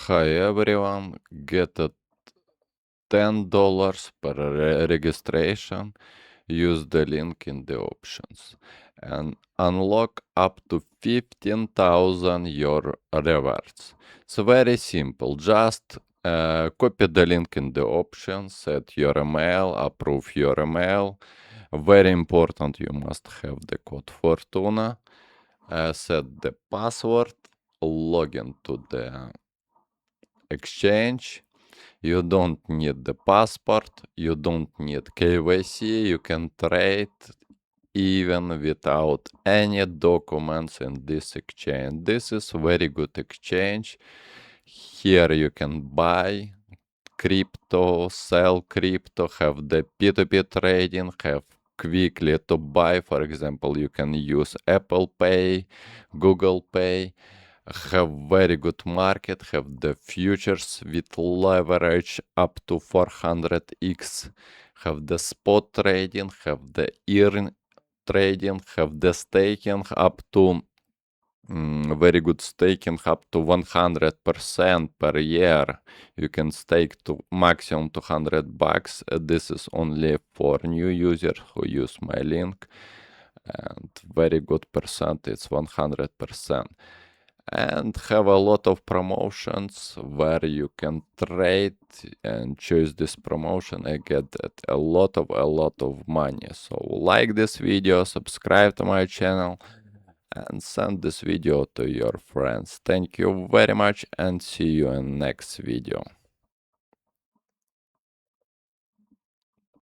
Hi everyone, get a $10 per registration. Use the link in the options and unlock up to 15,000 your rewards. It's very simple. Just copy the link in the options, set your email, approve your email. Very important, you must have the code FORTUNA. Set the password, log into the exchange. You don't need the passport, you don't need KYC, you can trade even without any documents in this exchange. This is very good exchange. Here you can buy crypto, sell crypto, have the P2P trading, have quickly to buy. For example, you can use Apple Pay, Google Pay, have very good market, have the futures with leverage up to 400x, have the spot trading, have the earn trading, have the staking up to very good staking up to 100% per year. You can stake to maximum $200. This is only for new users who use my link, and very good percentage, 100%. And have a lot of promotions where you can trade and choose this promotion and get a lot of money. So like this video, subscribe to my channel, and send this video to your friends. Thank you very much, and see you in next video.